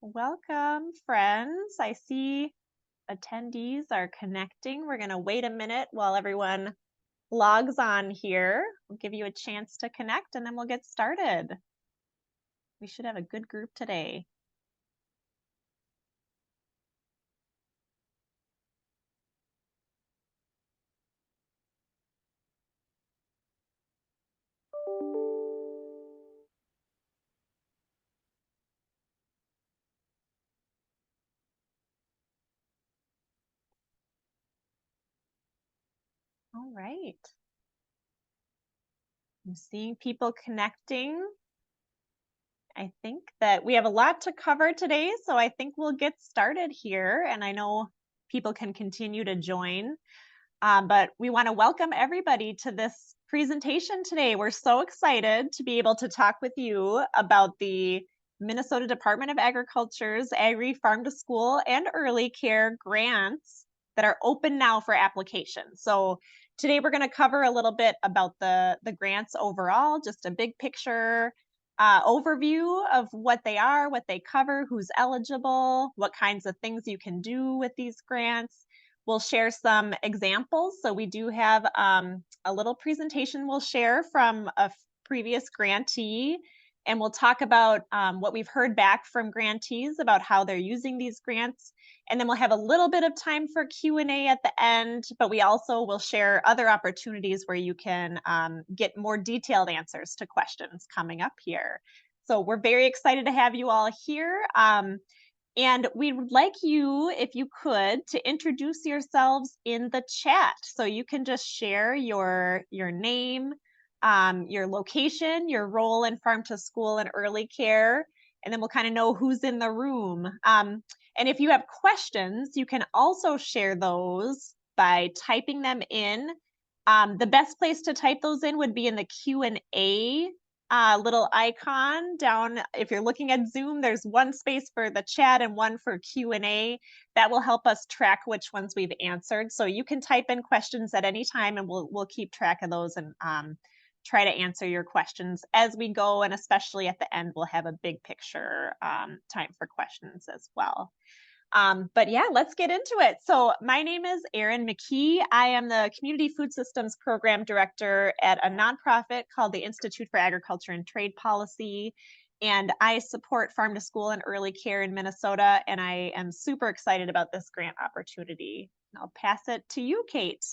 Welcome, friends. I see attendees are connecting. We're going to wait a minute while everyone logs on here. We'll give you a chance to connect and then we'll get started. We should have a good group today. All right. I'm seeing people connecting. I think that we have a lot to cover today, so I think we'll get started here. And I know people can continue to join. But we want to welcome everybody to this presentation today. We're so excited to be able to talk with you about the Minnesota Department of Agriculture's Agri Farm to School and Early Care grants that are open now for application. So today we're going to cover a little bit about the grants overall, just a big picture overview of what they are, what they cover, who's eligible, what kinds of things you can do with these grants. We'll share some examples. So we do have a little presentation we'll share from a previous grantee, and we'll talk about what we've heard back from grantees about how they're using these grants. And then we'll have a little bit of time for Q&A at the end, but we also will share other opportunities where you can get more detailed answers to questions coming up here. So we're very excited to have you all here. And we would like you, if you could, to introduce yourselves in the chat. So you can just share your name, your location, your role in Farm to School and Early Care, and then we'll kind of know who's in the room. And if you have questions, you can also share those by typing them in. The best place to type those in would be in the Q&A little icon down. If you're looking at Zoom, there's one space for the chat and one for Q&A. That will help us track which ones we've answered. So you can type in questions at any time and we'll keep track of those and try to answer your questions as we go. And especially at the end, we'll have a big picture time for questions as well. But yeah, let's get into it. So my name is Erin McKee. I am the Community Food Systems Program Director at a nonprofit called the Institute for Agriculture and Trade Policy. And I support Farm to School and Early Care in Minnesota. And I am super excited about this grant opportunity. I'll pass it to you, Kate.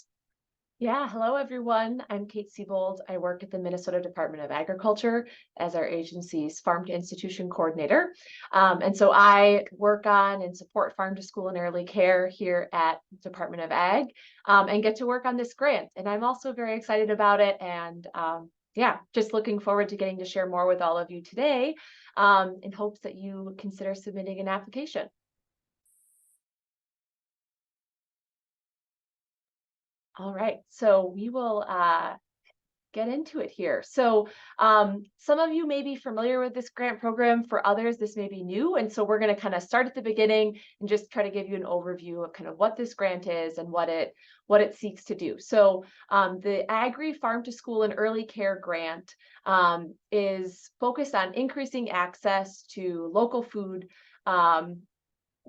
Yeah, hello everyone. I'm Kate Siebold. I work at the Minnesota Department of Agriculture as our agency's Farm to Institution Coordinator. And so I work on and support Farm to School and Early Care here at Department of Ag and get to work on this grant. And I'm also very excited about it. And yeah, just looking forward to getting to share more with all of you today in hopes that you consider submitting an application. All right, so we will get into it here. So some of you may be familiar with this grant program. For others, this may be new. And so we're going to kind of start at the beginning and just try to give you an overview of kind of what this grant is and what it seeks to do. So the Agri Farm to School and Early Care Grant is focused on increasing access to local food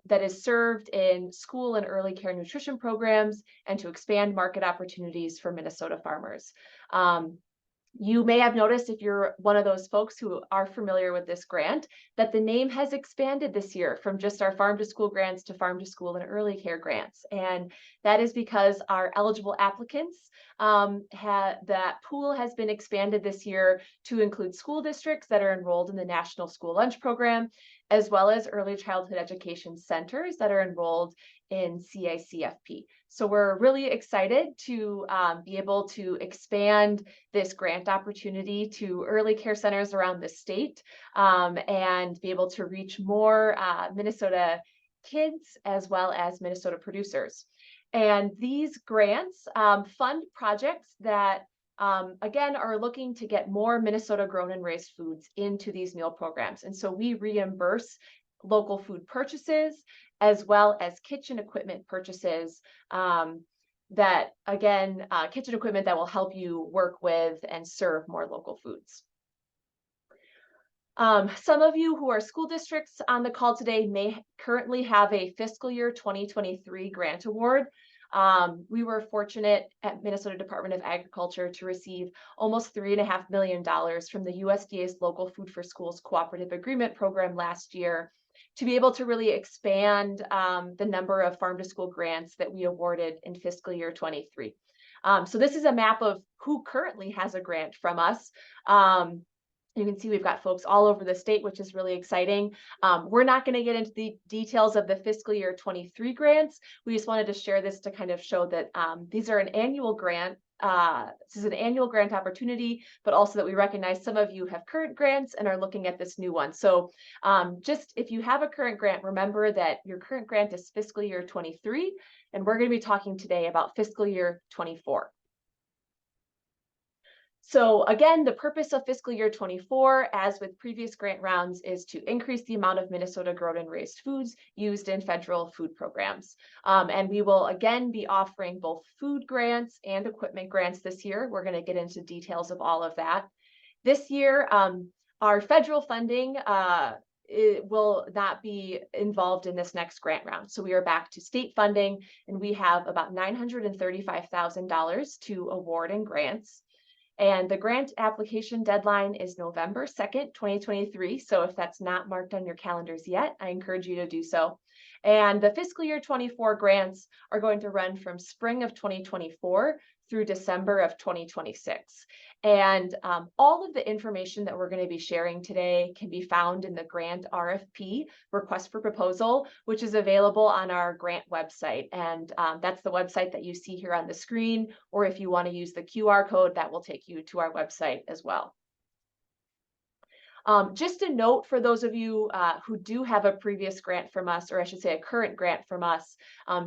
that is served in school and early care nutrition programs and to expand market opportunities for Minnesota farmers. You may have noticed, if you're one of those folks who are familiar with this grant, that the name has expanded this year from just our Farm to School grants to Farm to School and Early Care grants. And that is because our eligible applicants, that pool has been expanded this year to include school districts that are enrolled in the National School Lunch Program, as well as early childhood education centers that are enrolled in CICFP. So we're really excited to be able to expand this grant opportunity to early care centers around the state and be able to reach more Minnesota kids as well as Minnesota producers. And these grants fund projects that again, are looking to get more Minnesota grown and raised foods into these meal programs. And so we reimburse local food purchases as well as kitchen equipment purchases that, again, kitchen equipment that will help you work with and serve more local foods. Some of you who are school districts on the call today may currently have a fiscal year 2023 grant award. We were fortunate at Minnesota Department of Agriculture to receive almost $3.5 million from the USDA's Local Food for Schools Cooperative Agreement Program last year to be able to really expand the number of farm to school grants that we awarded in fiscal year 23. So this is a map of who currently has a grant from us. You can see we've got folks all over the state, which is really exciting. We're not going to get into the details of the fiscal year 23 grants. We just wanted to share this to kind of show that these are an annual grant. This is an annual grant opportunity, but also that we recognize some of you have current grants and are looking at this new one. So just if you have a current grant, remember that your current grant is fiscal year 23, and we're going to be talking today about fiscal year 24. So again, the purpose of fiscal year 24, as with previous grant rounds, is to increase the amount of Minnesota grown and raised foods used in federal food programs. And we will again be offering both food grants and equipment grants this year. We're going to get into details of all of that. This year, our federal funding it will not be involved in this next grant round. So we are back to state funding, and we have about $935,000 to award in grants. And the grant application deadline is November 2nd, 2023. So if that's not marked on your calendars yet, I encourage you to do so. And the fiscal year 24 grants are going to run from spring of 2024 through December of 2026. And all of the information that we're going to be sharing today can be found in the grant RFP, request for proposal, which is available on our grant website. And that's the website that you see here on the screen, or if you want to use the QR code, that will take you to our website as well. Just a note for those of you who do have a previous grant from us, or I should say a current grant from us,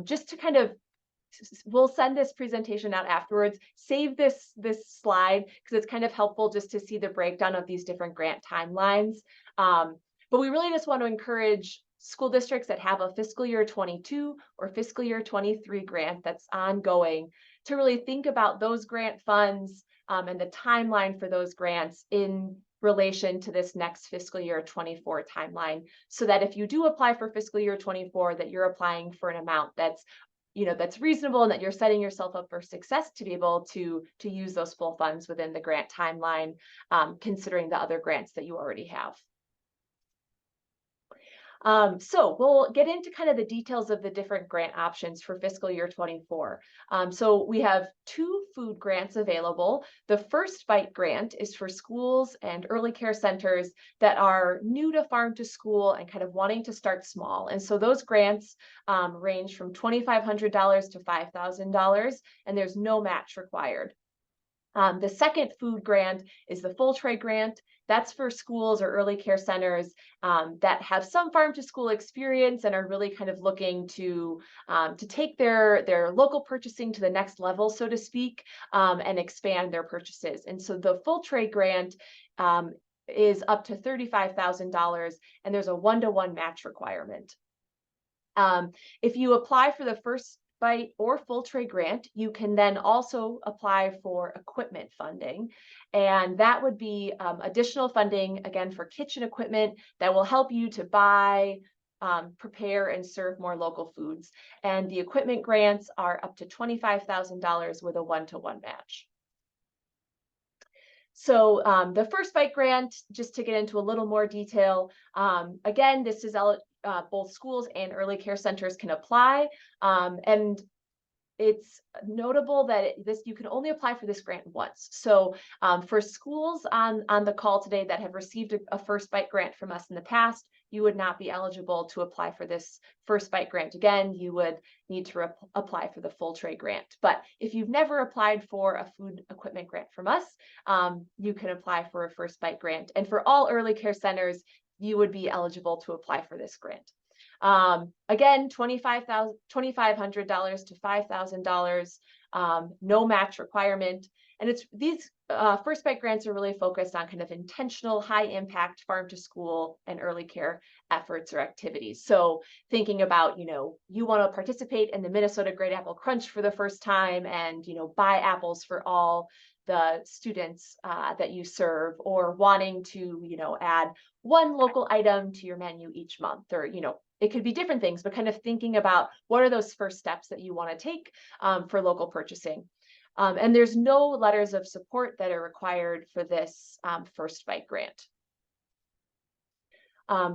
just to kind of, we'll send this presentation out afterwards. Save this slide because it's kind of helpful just to see the breakdown of these different grant timelines. But we really just want to encourage school districts that have a fiscal year 22 or fiscal year 23 grant that's ongoing to really think about those grant funds and the timeline for those grants in relation to this next fiscal year 24 timeline, so that if you do apply for fiscal year 24, that you're applying for an amount that's that's reasonable and that you're setting yourself up for success to be able to use those full funds within the grant timeline, considering the other grants that you already have. So we'll get into kind of the details of the different grant options for fiscal year 24. So we have 2 food grants available. The First Bite grant is for schools and early care centers that are new to farm to school and kind of wanting to start small. And so those grants range from $2,500 to $5,000, and there's no match required. The second food grant is the Full Tray grant. That's for schools or early care centers that have some farm to school experience and are really kind of looking to take their local purchasing to the next level, so to speak, and expand their purchases. And so the Full Tray grant is up to $35,000, and there's a 1-to-1 match requirement. If you apply for the First Bite or Full Tray grant, you can then also apply for equipment funding. And that would be additional funding, again, for kitchen equipment that will help you to buy, prepare, and serve more local foods. And the equipment grants are up to $25,000 with a 1-to-1 match. So the First Bite grant, just to get into a little more detail, again, this is both schools and early care centers can apply. And it's notable that you can only apply for this grant once. So for schools on the call today that have received a First Bite grant from us in the past, you would not be eligible to apply for this First Bite grant again. You would need to apply for the Full Tray grant. But if you've never applied for a food equipment grant from us, you can apply for a First Bite grant. And for all early care centers, you would be eligible to apply for this grant. Again, $2,500 to $5,000, no match requirement. And these First Bite grants are really focused on kind of intentional, high impact farm to school and early care efforts or activities. So thinking about, you want to participate in the Minnesota Great Apple Crunch for the first time and, buy apples for all the students that you serve, or wanting to, add one local item to your menu each month, or, it could be different things, but kind of thinking about what are those first steps that you want to take for local purchasing. And there's no letters of support that are required for this First Bite grant.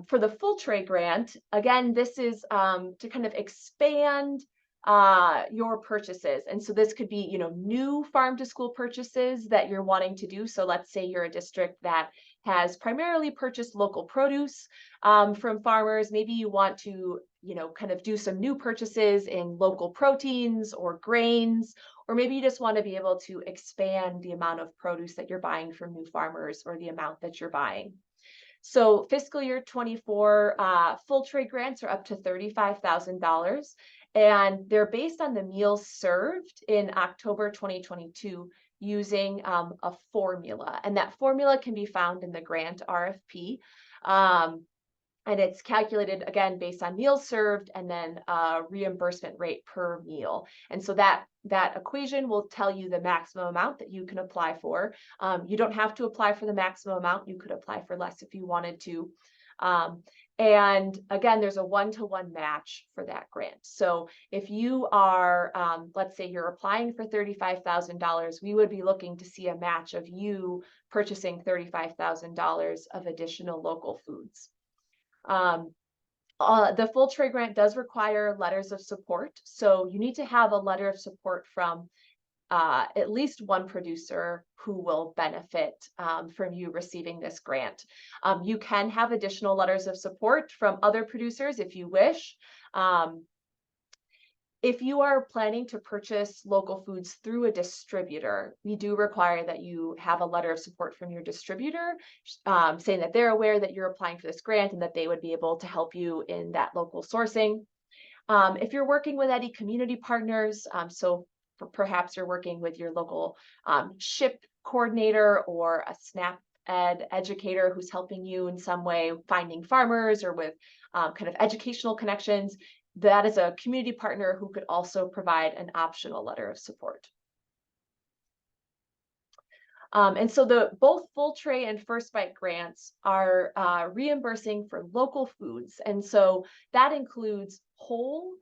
For the Full Tray grant, again, this is to kind of expand your purchases. And so this could be, new farm to school purchases that you're wanting to do. So let's say you're a district that has primarily purchased local produce from farmers. Maybe you want to, kind of do some new purchases in local proteins or grains, or maybe you just want to be able to expand the amount of produce that you're buying from new farmers, or the amount that you're buying. So fiscal year 24 Full Tray grants are up to $35,000, and they're based on the meals served in October 2022 using a formula. And that formula can be found in the grant RFP. And it's calculated, again, based on meals served and then reimbursement rate per meal. And so that equation will tell you the maximum amount that you can apply for. You don't have to apply for the maximum amount. You could apply for less if you wanted to. And again, there's a one-to-one match for that grant. So if you are, let's say you're applying for $35,000, we would be looking to see a match of you purchasing $35,000 of additional local foods. The Full Tray grant does require letters of support. So you need to have a letter of support from at least one producer who will benefit from you receiving this grant. You can have additional letters of support from other producers if you wish. If you are planning to purchase local foods through a distributor, we do require that you have a letter of support from your distributor saying that they're aware that you're applying for this grant and that they would be able to help you in that local sourcing. If you're working with any community partners, perhaps you're working with your local SHIP coordinator or a SNAP Ed educator who's helping you in some way finding farmers, or with kind of educational connections, that is a community partner who could also provide an optional letter of support. And so both Full Tray and First Bite grants are reimbursing for local foods. And so that includes whole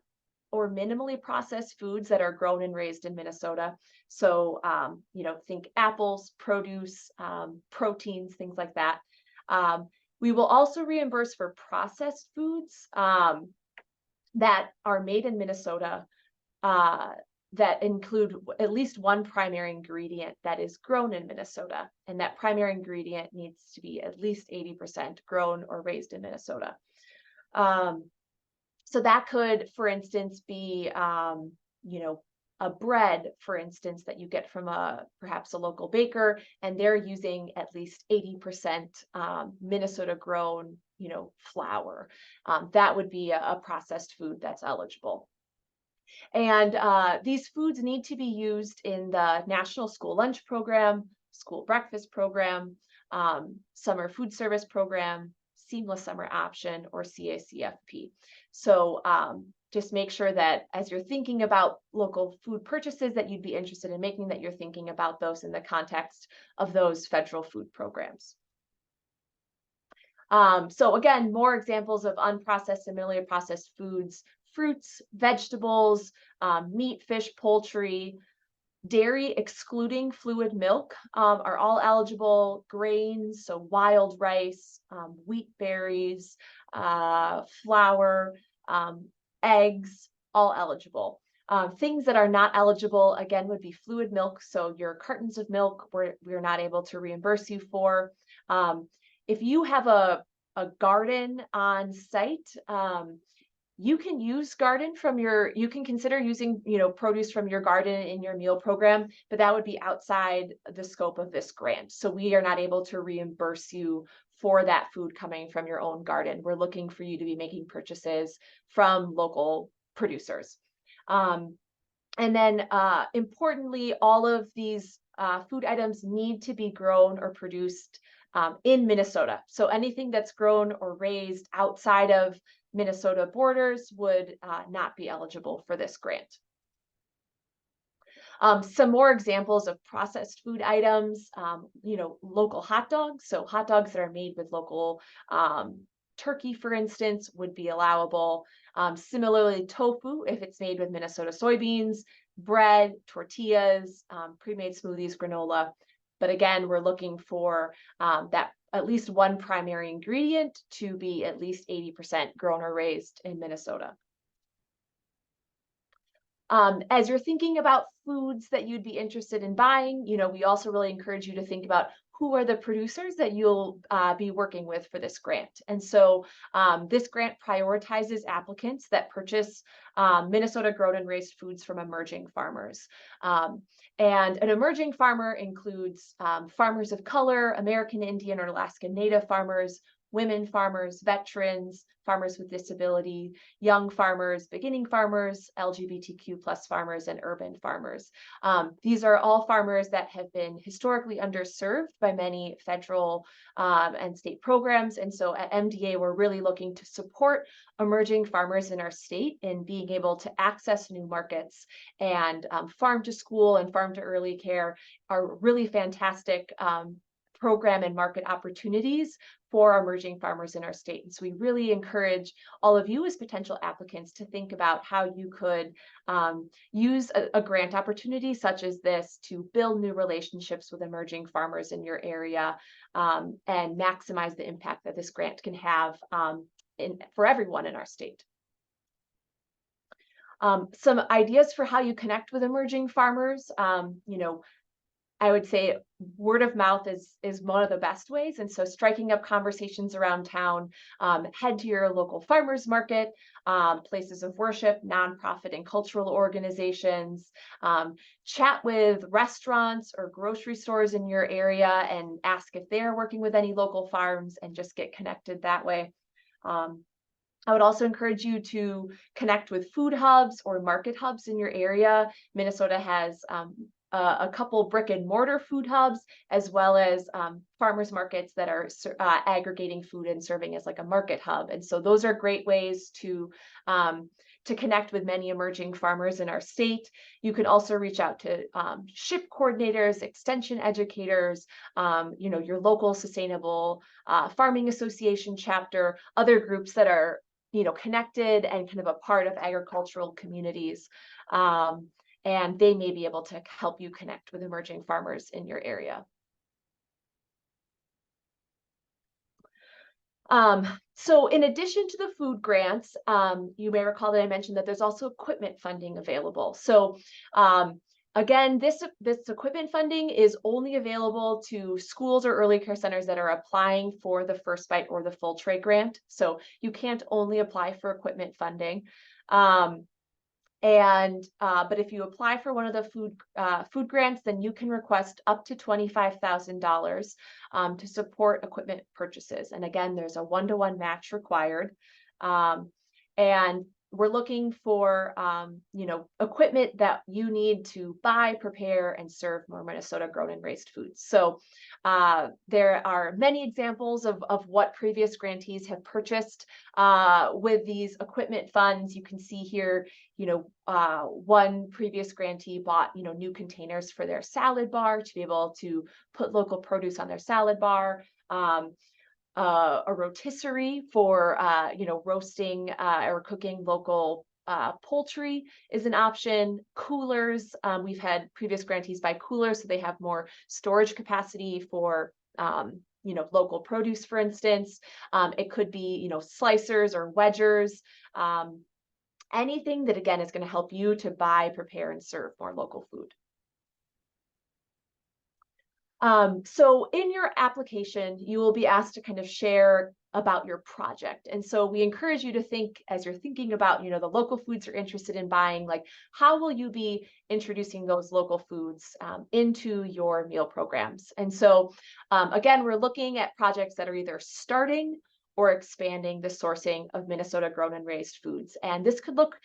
or minimally processed foods that are grown and raised in Minnesota. So, think apples, produce, proteins, things like that. We will also reimburse for processed foods that are made in Minnesota that include at least one primary ingredient that is grown in Minnesota. And that primary ingredient needs to be at least 80% grown or raised in Minnesota. So that could, for instance, be, a bread, for instance, that you get from perhaps a local baker, and they're using at least 80% Minnesota grown, flour. That would be a processed food that's eligible. And these foods need to be used in the National School Lunch Program, School Breakfast Program, Summer Food Service Program, Seamless Summer Option, or CACFP. So just make sure that as you're thinking about local food purchases that you'd be interested in making, that you're thinking about those in the context of those federal food programs. So again, more examples of unprocessed and minimally processed foods: fruits, vegetables, meat, fish, poultry, dairy excluding fluid milk are all eligible. Grains, so wild rice, wheat berries, flour, eggs, all eligible. Things that are not eligible, again, would be fluid milk. So your cartons of milk, we're not able to reimburse you for. If you have a garden on site, you can use you can consider using, produce from your garden in your meal program, but that would be outside the scope of this grant. So we are not able to reimburse you for that food coming from your own garden. We're looking for you to be making purchases from local producers. And then importantly, all of these food items need to be grown or produced in Minnesota. So anything that's grown or raised outside of Minnesota borders would not be eligible for this grant. Some more examples of processed food items, local hot dogs. So hot dogs that are made with local turkey, for instance, would be allowable. Similarly, tofu, if it's made with Minnesota soybeans, bread, tortillas, pre-made smoothies, granola. But again, we're looking for that at least one primary ingredient to be at least 80% grown or raised in Minnesota. As you're thinking about foods that you'd be interested in buying, we also really encourage you to think about who are the producers that you'll be working with for this grant. And so this grant prioritizes applicants that purchase Minnesota grown and raised foods from emerging farmers. And an emerging farmer includes farmers of color, American Indian or Alaskan Native farmers, women farmers, veterans, farmers with disability, young farmers, beginning farmers, LGBTQ plus farmers, and urban farmers. These are all farmers that have been historically underserved by many federal and state programs. And so at MDA, we're really looking to support emerging farmers in our state in being able to access new markets. And farm to school and farm to early care are really fantastic program and market opportunities for emerging farmers in our state. And so we really encourage all of you as potential applicants to think about how you could use a grant opportunity such as this to build new relationships with emerging farmers in your area and maximize the impact that this grant can have for everyone in our state. Some ideas for how you connect with emerging farmers. I would say word of mouth is one of the best ways. And so striking up conversations around town, head to your local farmers market, places of worship, nonprofit and cultural organizations, chat with restaurants or grocery stores in your area and ask if they're working with any local farms and just get connected that way. I would also encourage you to connect with food hubs or market hubs in your area. Minnesota has a couple brick and mortar food hubs, as well as farmers markets that are aggregating food and serving as like a market hub. And so those are great ways to connect with many emerging farmers in our state. You can also reach out to SHIP coordinators, extension educators, your local sustainable farming association chapter, other groups that are connected and kind of a part of agricultural communities. And they may be able to help you connect with emerging farmers in your area. So in addition to the food grants, you may recall that I mentioned that there's also equipment funding available. So again, this equipment funding is only available to schools or early care centers that are applying for the First Bite or the Full Tray grant. So you can't only apply for equipment funding. But if you apply for one of the food grants, then you can request up to $25,000 to support equipment purchases. And again, there's a 1-to-1 match required. And we're looking for equipment that you need to buy, prepare, and serve more Minnesota grown and raised foods. So there are many examples of what previous grantees have purchased with these equipment funds. You can see here, one previous grantee bought new containers for their salad bar to be able to put local produce on their salad bar. A rotisserie for roasting or cooking local poultry is an option. Coolers, we've had previous grantees buy coolers so they have more storage capacity for local produce, for instance. It could be slicers or wedgers, anything that again is going to help you to buy, prepare, and serve more local food. So in your application, you will be asked to kind of share about your project. And so we encourage you to think, as you're thinking about, the local foods you're interested in buying, like how will you be introducing those local foods into your meal programs? And so again, we're looking at projects that are either starting or expanding the sourcing of Minnesota grown and raised foods. And this could look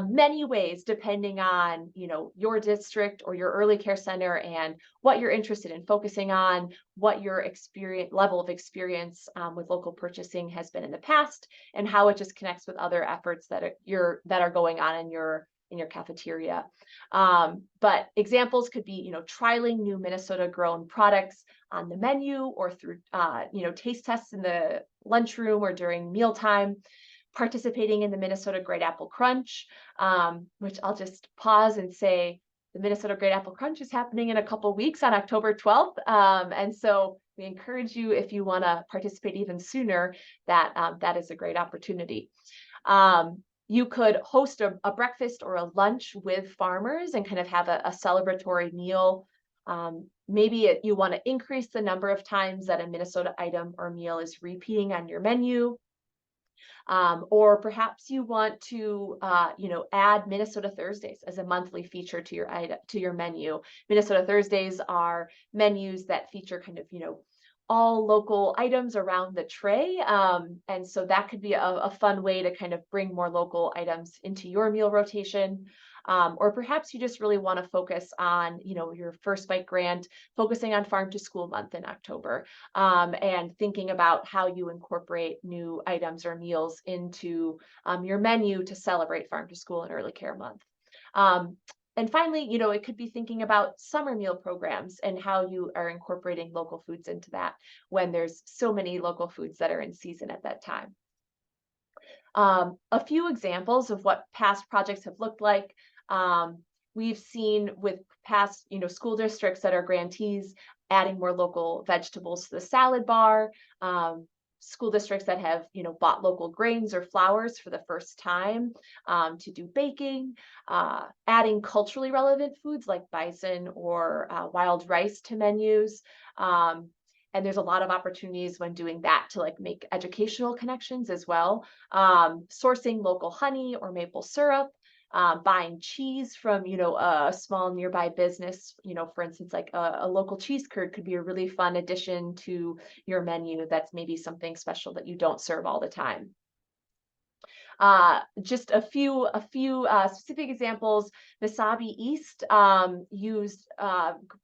many ways depending on, your district or your early care center and what you're interested in focusing on, what your level of experience with local purchasing has been in the past, and how it just connects with other efforts that are going on in in your cafeteria. But examples could be, trialing new Minnesota grown products on the menu or through, taste tests in the lunchroom or during mealtime, participating in the Minnesota Great Apple Crunch, which I'll just pause and say the Minnesota Great Apple Crunch is happening in a couple weeks on October 12th. And so we encourage you, if you want to participate even sooner, that is a great opportunity. You could host a breakfast or a lunch with farmers and kind of have a celebratory meal. Maybe you want to increase the number of times that a Minnesota item or meal is repeating on your menu. Or perhaps you want to, add Minnesota Thursdays as a monthly feature to your menu. Minnesota Thursdays are menus that feature kind of, all local items around the tray. And so that could be a fun way to kind of bring more local items into your meal rotation. Or perhaps you just really want to focus on, your First Bite grant, focusing on Farm to School Month in October, and thinking about how you incorporate new items or meals into your menu to celebrate Farm to School and Early Care Month. And finally, it could be thinking about summer meal programs and how you are incorporating local foods into that when there's so many local foods that are in season at that time. A few examples of what past projects have looked like. We've seen with past, school districts that are grantees adding more local vegetables to the salad bar. School districts that have, bought local grains or flours for the first time to do baking, adding culturally relevant foods like bison or wild rice to menus. And there's a lot of opportunities when doing that to like make educational connections as well. Sourcing local honey or maple syrup, buying cheese from, a small nearby business, for instance, like a local cheese curd could be a really fun addition to your menu. That's maybe something special that you don't serve all the time. Just a few specific examples. Mesabi East used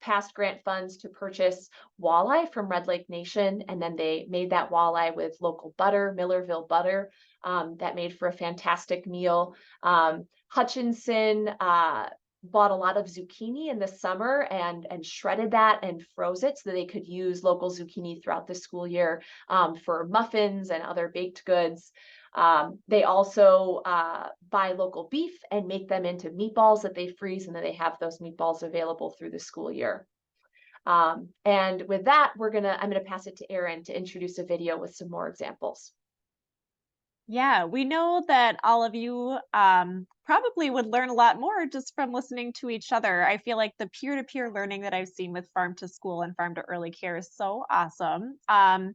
past grant funds to purchase walleye from Red Lake Nation, and then they made that walleye with local butter, Millerville butter, that made for a fantastic meal. Hutchinson bought a lot of zucchini in the summer and shredded that and froze it so that they could use local zucchini throughout the school year for muffins and other baked goods. They also buy local beef and make them into meatballs that they freeze, and then they have those meatballs available through the school year. And with that, I'm gonna pass it to Erin to introduce a video with some more examples. Yeah, we know that all of you probably would learn a lot more just from listening to each other. I feel like the peer-to-peer learning that I've seen with Farm to School and Farm to Early Care is so awesome. And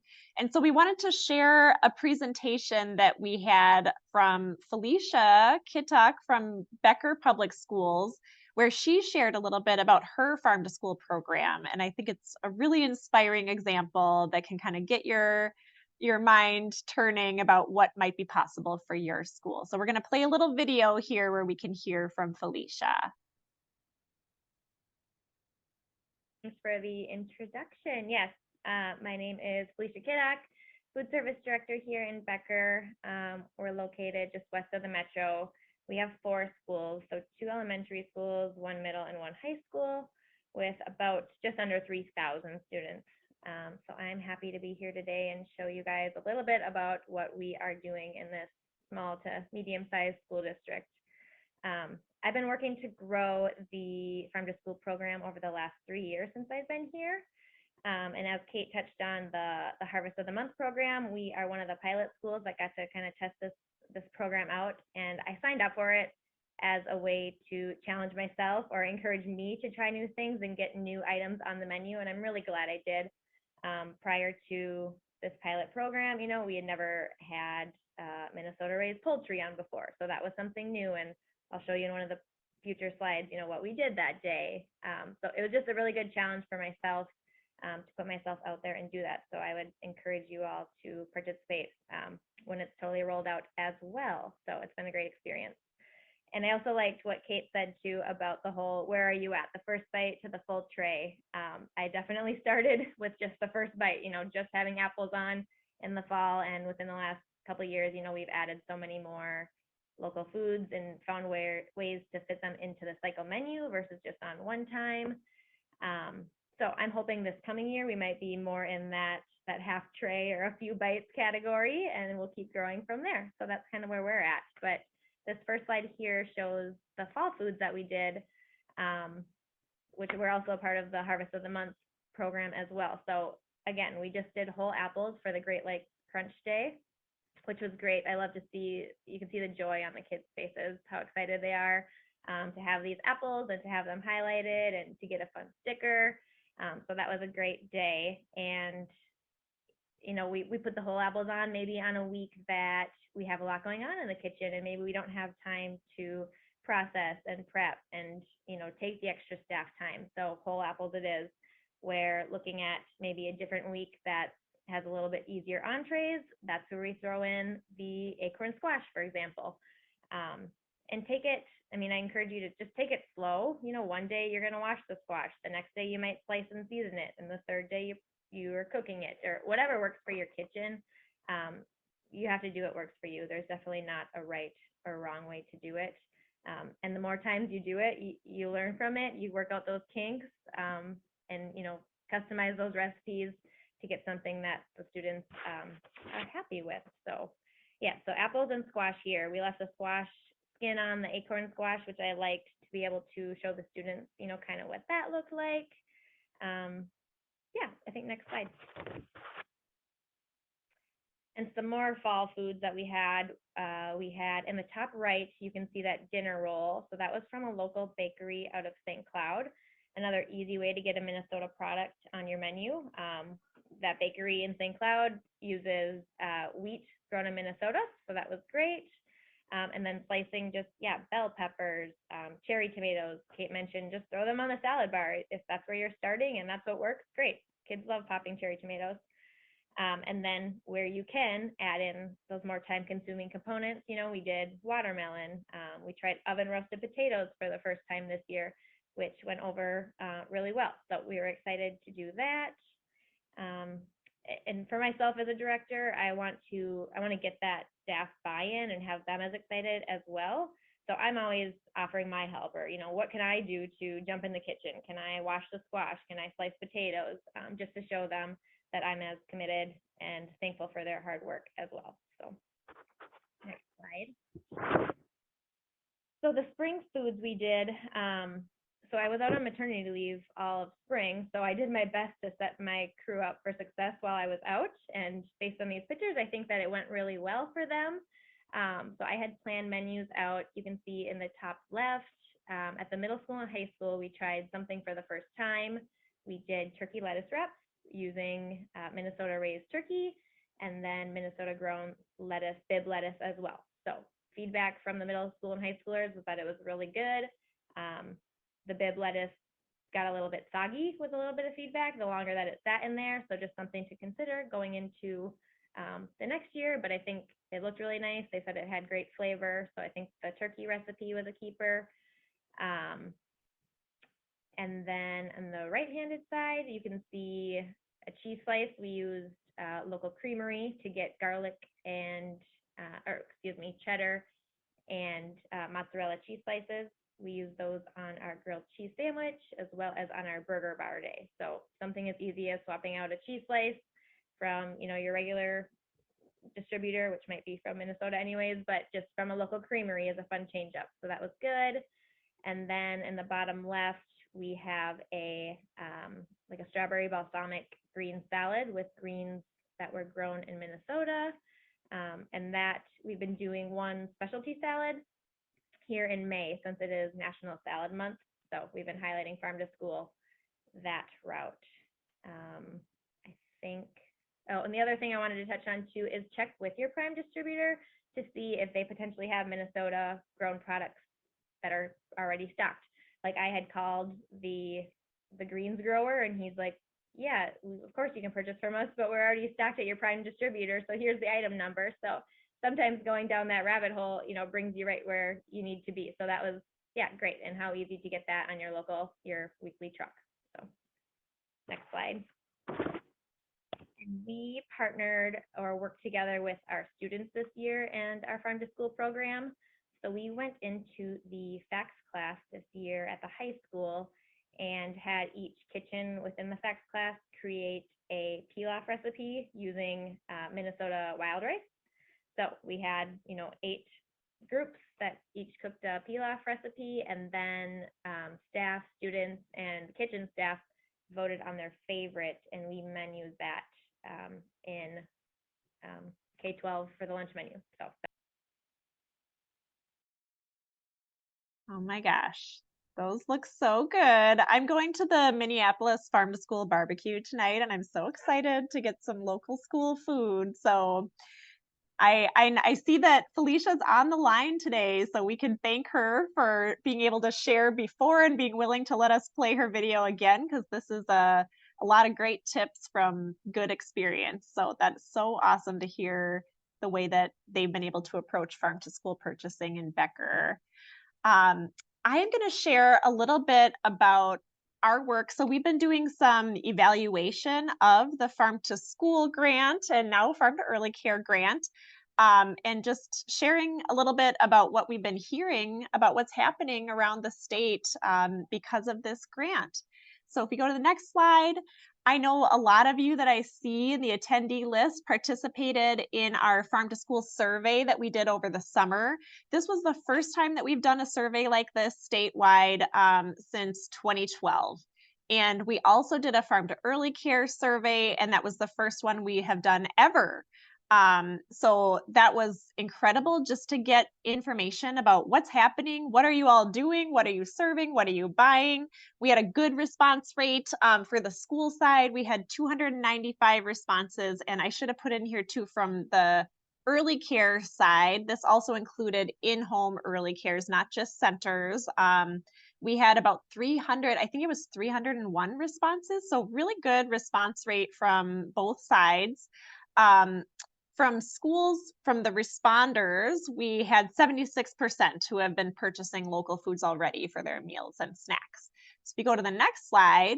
so we wanted to share a presentation that we had from Felicia Kittuck from Becker Public Schools, where she shared a little bit about her Farm to School program. And I think it's a really inspiring example that can kind of get your mind turning about what might be possible for your school. So we're going to play a little video here where we can hear from Felicia. Thanks for the introduction. Yes, my name is Felicia Kittuck, Food Service Director here in Becker. We're located just west of the metro. We have 4 schools, so 2 elementary schools, 1 middle, and 1 high school, with about just under 3,000 students. So I'm happy to be here today and show you guys a little bit about what we are doing in this small to medium-sized school district. I've been working to grow the Farm to School program over the last 3 years since I've been here. And as Kate touched on the Harvest of the Month program, we are one of the pilot schools that got to kind of test this program out. And I signed up for it as a way to challenge myself or encourage me to try new things and get new items on the menu. And I'm really glad I did. Prior to this pilot program, we had never had Minnesota raised poultry on before. So that was something new. And I'll show you in one of the future slides, what we did that day. So it was just a really good challenge for myself to put myself out there and do that. So I would encourage you all to participate when it's totally rolled out as well. So it's been a great experience. And I also liked what Kate said too about the whole, where are you at? The first bite to the full tray. I definitely started with just the first bite, just having apples on in the fall. And within the last couple of years, we've added so many more local foods and found ways to fit them into the cycle menu versus just on one time. So I'm hoping this coming year we might be more in that half tray or a few bites category, and we'll keep growing from there. So that's kind of where we're at. But this first slide here shows the fall foods that we did, which we're also a part of the Harvest of the Month program as well. So again, we just did whole apples for the Great Lakes Crunch Day, which was great. I love to see, you can see the joy on the kids' faces, how excited they are to have these apples and to have them highlighted and to get a fun sticker. So that was a great day. And, you know, we put the whole apples on maybe on a week that we have a lot going on in the kitchen and maybe we don't have time to process and prep and, you know, take the extra staff time. So whole apples it is. Where looking at maybe a different week that has a little bit easier entrees, that's where we throw in the acorn squash, for example. And take it, I mean, I encourage you to just take it slow. You know, one day you're going to wash the squash. The next day you might slice and season it. And the third day you are cooking it, or whatever works for your kitchen. You have to do what works for you. There's definitely not a right or wrong way to do it. And the more times you do it, you learn from it, you work out those kinks, and, you know, customize those recipes to get something that the students are happy with. So yeah, so apples and squash here. We left the squash skin on the acorn squash, which I liked to be able to show the students, you know, kind of what that looked like. Yeah, I think next slide. And some more fall foods that we had in the top right, you can see that dinner roll. So that was from a local bakery out of St. Cloud. Another easy way to get a Minnesota product on your menu. That bakery in St. Cloud uses wheat grown in Minnesota, so that was great. And then slicing just, yeah, bell peppers, cherry tomatoes. Kate mentioned just throw them on the salad bar if that's where you're starting and that's what works, great. Kids love popping cherry tomatoes. And then where you can add in those more time consuming components, you know, we did watermelon. We tried oven roasted potatoes for the first time this year, which went over really well. So we were excited to do that. And for myself as a director, I want to get that staff buy-in and have them as excited as well. So I'm always offering my help, or, you know, what can I do to jump in the kitchen? Can I wash the squash? Can I slice potatoes? Just to show them that I'm as committed and thankful for their hard work as well. So next slide. So the spring foods we did, so I was out on maternity leave all of spring, so I did my best to set my crew up for success while I was out, and based on these pictures, I think that it went really well for them. So I had planned menus out. You can see in the top left, at the middle school and high school, we tried something for the first time. We did turkey lettuce wraps using Minnesota raised turkey, and then Minnesota grown lettuce, bib lettuce as well. So feedback from the middle school and high schoolers was that it was really good. The bib lettuce got a little bit soggy with a little bit of feedback the longer that it sat in there. So just something to consider going into the next year, but I think it looked really nice. They said it had great flavor. So I think the turkey recipe was a keeper. And then on the right-handed side, you can see a cheese slice. We used local creamery to get garlic and, cheddar and mozzarella cheese slices. We use those on our grilled cheese sandwich as well as on our burger bar day. So something as easy as swapping out a cheese slice from, you know, your regular distributor, which might be from Minnesota anyways, but just from a local creamery is a fun change up. So that was good. And then in the bottom left, we have a like a strawberry balsamic green salad with greens that were grown in Minnesota. And that we've been doing one specialty salad here in May since it is National Salad Month. So we've been highlighting farm to school that route. I think, oh, and the other thing I wanted to touch on too is check with your prime distributor to see if they potentially have Minnesota grown products that are already stocked. Like I had called the greens grower and he's like, yeah, of course you can purchase from us, but we're already stocked at your prime distributor. So here's the item number. So sometimes going down that rabbit hole, you know, brings you right where you need to be. So that was, yeah, great. And how easy to get that on your weekly truck. So next slide. And we partnered or worked together with our students this year and our farm to school program. So we went into the FACS class this year at the high school and had each kitchen within the FACS class create a pilaf recipe using Minnesota wild rice. So we had, 8 groups that each cooked a pilaf recipe, and then staff, students, and kitchen staff voted on their favorite, and we menued that in K-12 for the lunch menu. So Oh my gosh, those look so good. I'm going to the Minneapolis Farm to School barbecue tonight, and I'm so excited to get some local school food. So I see that Felicia's on the line today, so we can thank her for being able to share before and being willing to let us play her video again, because this is a lot of great tips from good experience. So that's so awesome to hear the way that they've been able to approach farm to school purchasing in Becker. I am going to share a little bit about our work. So we've been doing some evaluation of the Farm to School grant and now Farm to Early Care grant, and just sharing a little bit about what we've been hearing about what's happening around the state because of this grant. So if we go to the next slide, I know a lot of you that I see in the attendee list participated in our Farm to School survey that we did over the summer. This was the first time that we've done a survey like this statewide since 2012. And we also did a Farm to Early Care survey, and that was the first one we have done ever. So that was incredible just to get information about what's happening. What are you all doing? What are you serving? What are you buying? We had a good response rate for the school side. We had 295 responses, and I should have put in here too from the early care side. This also included in-home early cares, not just centers. We had about 300, I think it was 301 responses. So really good response rate from both sides. From schools, from the responders, we had 76% who have been purchasing local foods already for their meals and snacks. So if you go to the next slide,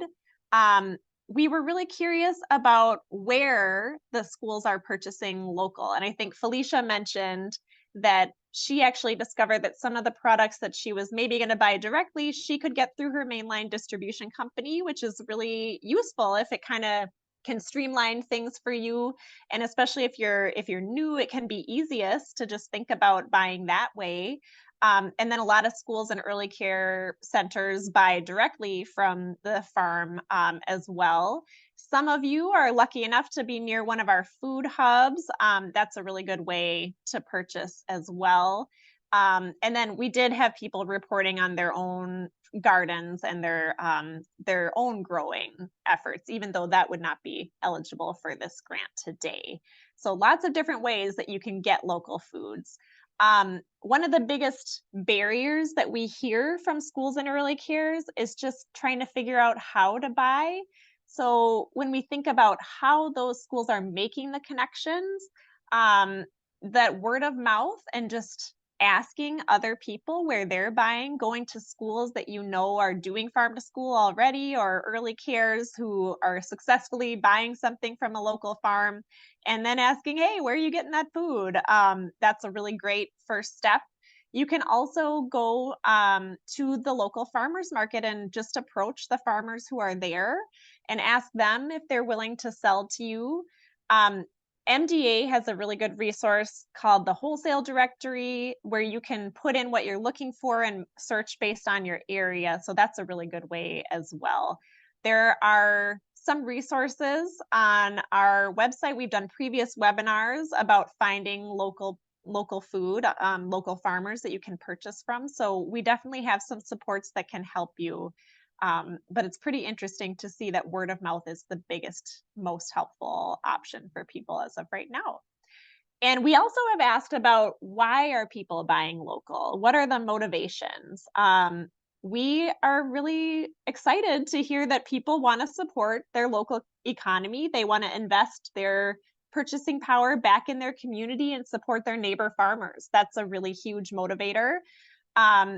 we were really curious about where the schools are purchasing local. And I think Felicia mentioned that she actually discovered that some of the products that she was maybe going to buy directly, she could get through her mainline distribution company, which is really useful if it kind of can streamline things for you. And especially if you're new, it can be easiest to just think about buying that way. And then a lot of schools and early care centers buy directly from the farm as well. Some of you are lucky enough to be near one of our food hubs. That's a really good way to purchase as well. And then we did have people reporting on their own gardens and their own growing efforts, even though that would not be eligible for this grant today. So lots of different ways that you can get local foods. One of the biggest barriers that we hear from schools and early cares is just trying to figure out how to buy. So when we think about how those schools are making the connections, that word of mouth and just asking other people where they're buying, going to schools that you know are doing farm to school already, or early cares who are successfully buying something from a local farm, and then asking, hey, where are you getting that food? That's a really great first step. You can also go to the local farmers market and just approach the farmers who are there and ask them if they're willing to sell to you. MDA has a really good resource called the Wholesale Directory, where you can put in what you're looking for and search based on your area. So that's a really good way as well. There are some resources on our website. We've done previous webinars about finding local food, local farmers that you can purchase from. So we definitely have some supports that can help you. But it's pretty interesting to see that word of mouth is the biggest, most helpful option for people as of right now. And we also have asked about, why are people buying local? What are the motivations? We are really excited to hear that people want to support their local economy. They want to invest their purchasing power back in their community and support their neighbor farmers. That's a really huge motivator.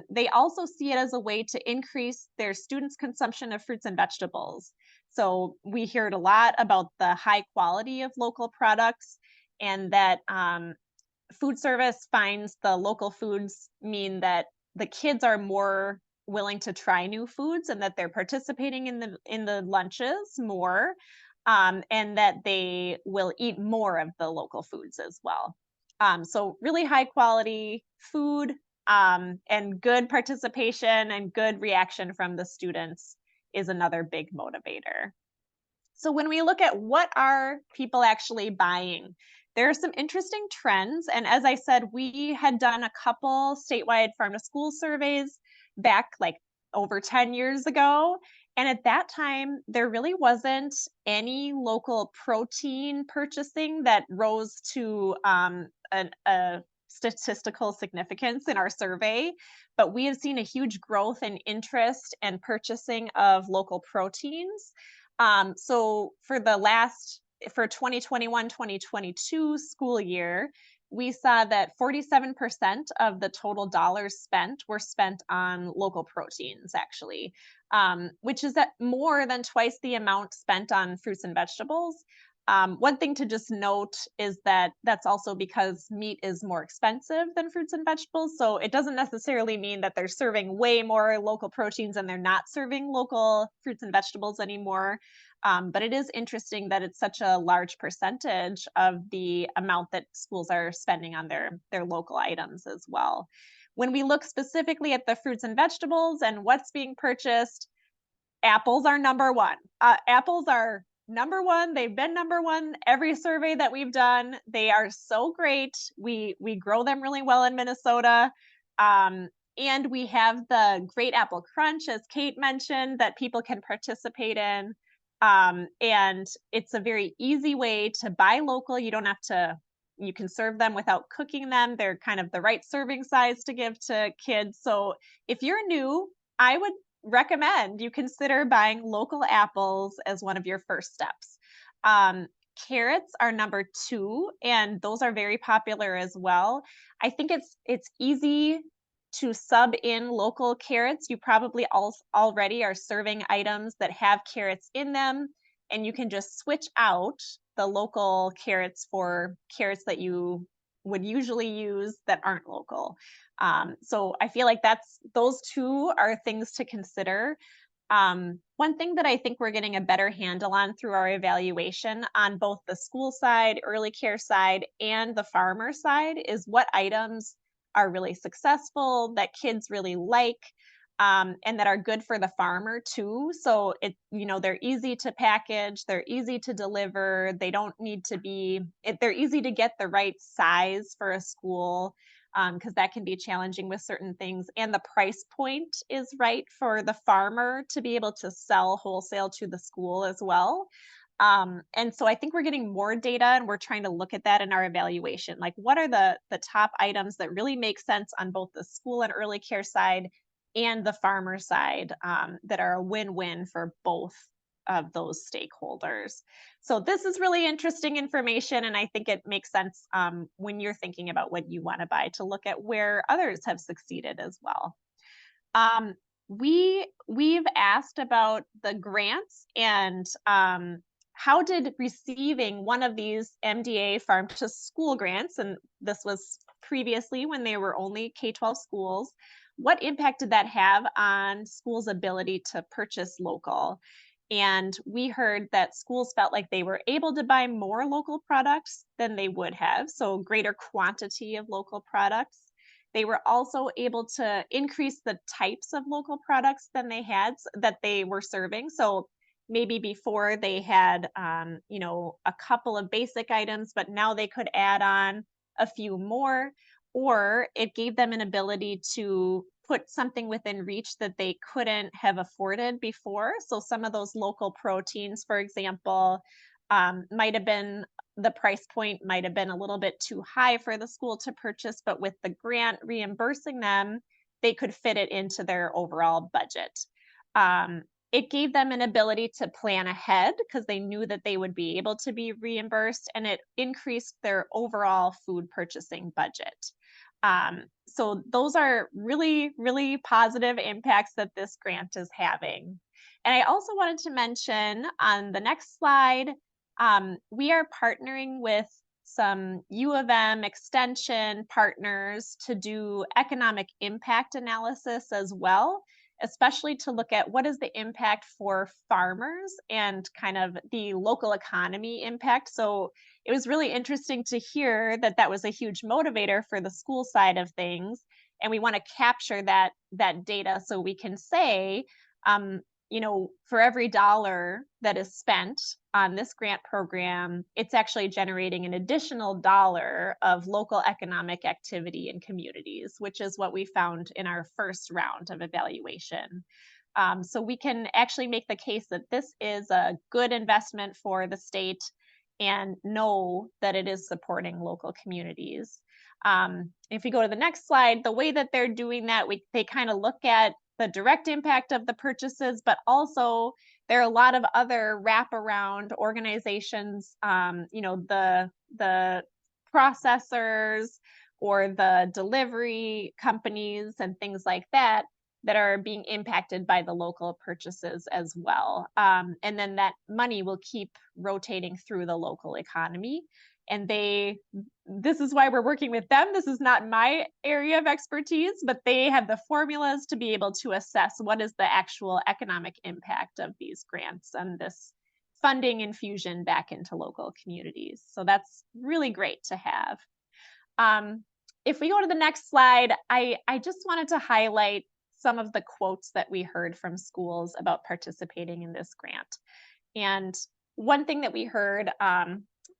They also see it as a way to increase their students' consumption of fruits and vegetables. So we hear it a lot about the high quality of local products, and that food service finds the local foods mean that the kids are more willing to try new foods and that they're participating in the lunches more, and that they will eat more of the local foods as well. So really high quality food, and good participation and good reaction from the students is another big motivator. So when we look at what are people actually buying, there are some interesting trends. And as I said, we had done a couple statewide farm to school surveys back like over 10 years ago. And at that time, there really wasn't any local protein purchasing that rose to a statistical significance in our survey. But we have seen a huge growth in interest and purchasing of local proteins. So for 2021-2022 school year, we saw that 47% of the total dollars spent were spent on local proteins, actually, which is more than twice the amount spent on fruits and vegetables. One thing to just note is that that's also because meat is more expensive than fruits and vegetables. So it doesn't necessarily mean that they're serving way more local proteins and they're not serving local fruits and vegetables anymore. But it is interesting that it's such a large percentage of the amount that schools are spending on their local items as well. When we look specifically at the fruits and vegetables and what's being purchased, apples are number one. Apples are number one. They've been number one every survey that we've done. They are so great. We grow them really well in Minnesota. And we have the Great Apple Crunch, as Kate mentioned, that people can participate in. And it's a very easy way to buy local. You can serve them without cooking them. They're kind of the right serving size to give to kids. So if you're new, I would recommend you consider buying local apples as one of your first steps. Carrots are number two, and those are very popular as well. I think it's easy to sub in local carrots. You probably already are serving items that have carrots in them, and you can just switch out the local carrots for carrots that you would usually use that aren't local. So I feel like those two are things to consider. One thing that I think we're getting a better handle on through our evaluation on both the school side, early care side, and the farmer side is what items are really successful, that kids really like, and that are good for the farmer too. So they're easy to package, they're easy to deliver, they don't need to they're easy to get the right size for a school, because that can be challenging with certain things. And the price point is right for the farmer to be able to sell wholesale to the school as well. And so I think we're getting more data and we're trying to look at that in our evaluation. Like, what are the top items that really make sense on both the school and early care side and the farmer side, that are a win-win for both of those stakeholders. So this is really interesting information, and I think it makes sense, when you're thinking about what you want to buy, to look at where others have succeeded as well. We've asked about the grants and how did receiving one of these MDA Farm to School grants, and this was previously when they were only K-12 schools, what impact did that have on schools' ability to purchase local? And we heard that schools felt like they were able to buy more local products than they would have, so greater quantity of local products. They were also able to increase the types of local products that they were serving. So maybe before they had, a couple of basic items, but now they could add on a few more, or it gave them an ability to put something within reach that they couldn't have afforded before. So some of those local proteins, for example, the price point might have been a little bit too high for the school to purchase, but with the grant reimbursing them, they could fit it into their overall budget. It gave them an ability to plan ahead because they knew that they would be able to be reimbursed, and it increased their overall food purchasing budget. So those are really, really positive impacts that this grant is having. And I also wanted to mention on the next slide, we are partnering with some U of M extension partners to do economic impact analysis as well, especially to look at what is the impact for farmers and kind of the local economy impact. So it was really interesting to hear that that was a huge motivator for the school side of things. And we want to capture that data so we can say, um, for every dollar that is spent on this grant program, it's actually generating an additional dollar of local economic activity in communities, which is what we found in our first round of evaluation. So we can actually make the case that this is a good investment for the state and know that it is supporting local communities. If you go to the next slide, the way that they're doing that, they kind of look at the direct impact of the purchases, but also there are a lot of other wraparound organizations, the processors or the delivery companies and things like that that are being impacted by the local purchases as well. And then that money will keep rotating through the local economy. And this is why we're working with them. This is not my area of expertise, but they have the formulas to be able to assess what is the actual economic impact of these grants and this funding infusion back into local communities. So that's really great to have. If we go to the next slide, I just wanted to highlight some of the quotes that we heard from schools about participating in this grant. And one thing that we heard,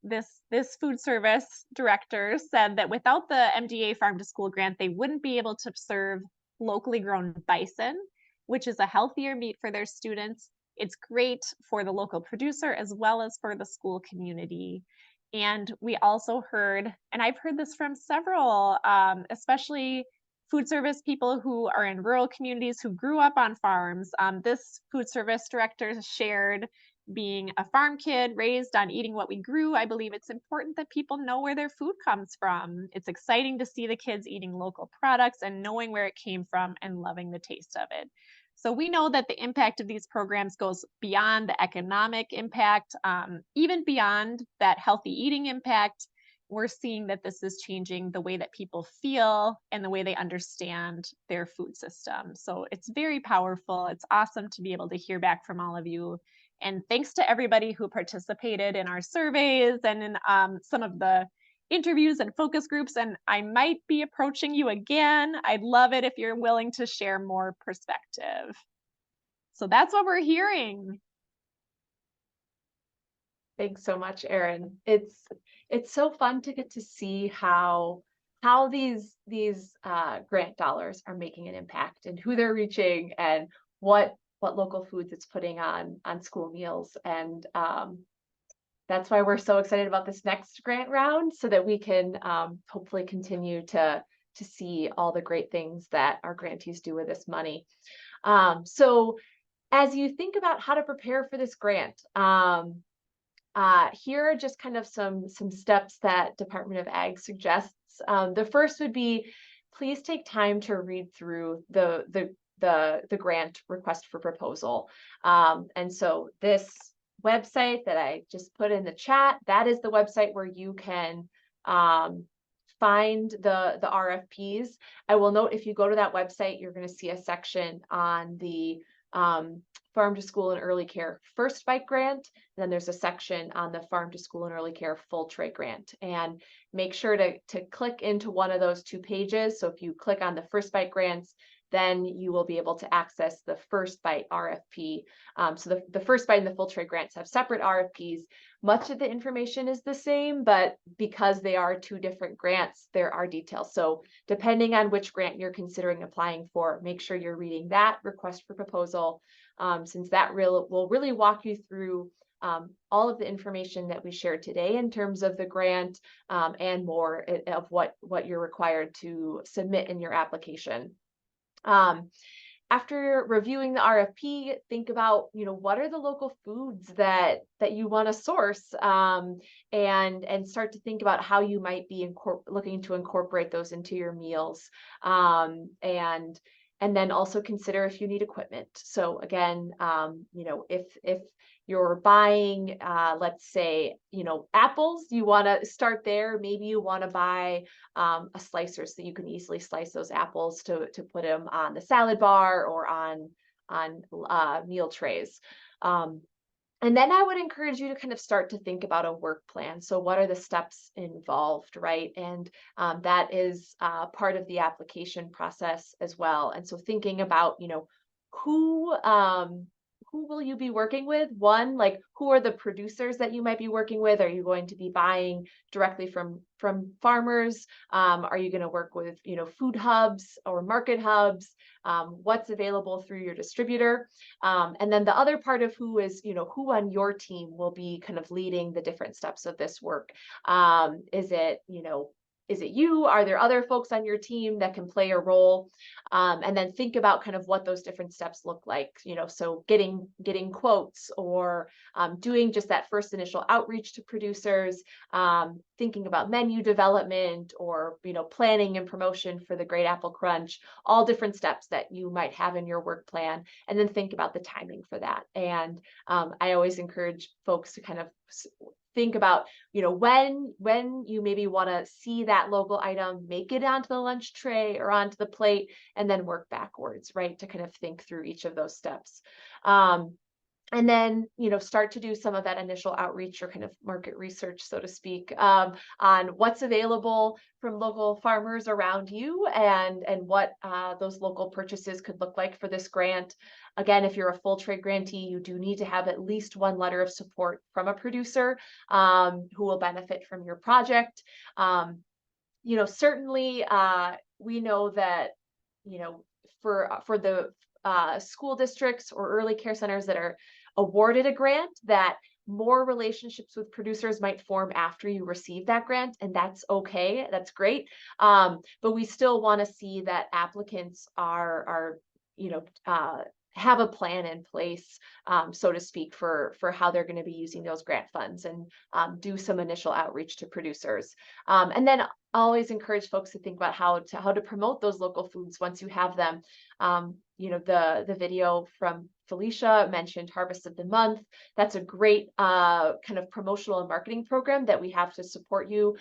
this food service director said that without the MDA Farm to School grant, they wouldn't be able to serve locally grown bison, which is a healthier meat for their students. It's great for the local producer as well as for the school community. And we also heard, and I've heard this from several, especially food service people who are in rural communities who grew up on farms. This food service director shared being a farm kid raised on eating what we grew. I believe it's important that people know where their food comes from. It's exciting to see the kids eating local products and knowing where it came from and loving the taste of it. So we know that the impact of these programs goes beyond the economic impact, even beyond that healthy eating impact. We're seeing that this is changing the way that people feel and the way they understand their food system. So it's very powerful. It's awesome to be able to hear back from all of you. And thanks to everybody who participated in our surveys and in some of the interviews and focus groups. And I might be approaching you again. I'd love it if you're willing to share more perspective. So that's what we're hearing. Thanks so much, Erin. It's so fun to get to see how these grant dollars are making an impact and who they're reaching and what local foods it's putting on school meals. And that's why we're so excited about this next grant round, so that we can hopefully continue to see all the great things that our grantees do with this money. So as you think about how to prepare for this grant, here are just kind of some steps that Department of Ag suggests. The first would be, please take time to read through the grant request for proposal. And so this website that I just put in the chat, that is the website where you can find the RFPs. I will note, if you go to that website, you're going to see a section on the Farm to School and Early Care First Bite Grant. And then there's a section on the Farm to School and Early Care Full Tray Grant. And make sure to click into one of those two pages. So if you click on the First Bite Grants, then you will be able to access the First Bite RFP. So the First Bite and the Full Tray Grants have separate RFPs. Much of the information is the same, but because they are two different grants, there are details. So depending on which grant you're considering applying for, make sure you're reading that request for proposal, since that will really walk you through all of the information that we shared today in terms of the grant and more of what you're required to submit in your application. After reviewing the RFP, think about, what are the local foods that you want to source, and start to think about how you might be looking to incorporate those into your meals. And And then also consider if you need equipment. So again, if you're buying, let's say, apples, you want to start there. Maybe you want to buy a slicer so you can easily slice those apples to put them on the salad bar or on meal trays. Um, and then I would encourage you to kind of start to think about a work plan. So, what are the steps involved, right? And that is part of the application process as well. And so, thinking about, who who will you be working with? One, like who are the producers that you might be working with? Are you going to be buying directly from farmers? Are you going to work with, food hubs or market hubs? What's available through your distributor? And then the other part of who is, who on your team will be kind of leading the different steps of this work? Is it you? Are there other folks on your team that can play a role? And then think about kind of what those different steps look like. So getting quotes or doing just that first initial outreach to producers, thinking about menu development or planning and promotion for the Great Apple Crunch, all different steps that you might have in your work plan, and then think about the timing for that. And I always encourage folks to kind of think about, when you maybe want to see that local item, make it onto the lunch tray or onto the plate, and then work backwards, right, to kind of think through each of those steps. And then, start to do some of that initial outreach or kind of market research, so to speak, on what's available from local farmers around you and what those local purchases could look like for this grant. Again, if you're a full trade grantee, you do need to have at least one letter of support from a producer who will benefit from your project. Certainly, we know that, for the school districts or early care centers that are awarded a grant, that more relationships with producers might form after you receive that grant, and that's okay. That's great. But we still want to see that applicants are have a plan in place, so to speak, for how they're going to be using those grant funds, and do some initial outreach to producers. And then always encourage folks to think about how to promote those local foods once you have them. The video from Felicia mentioned Harvest of the Month. That's a great kind of promotional and marketing program that we have to support you.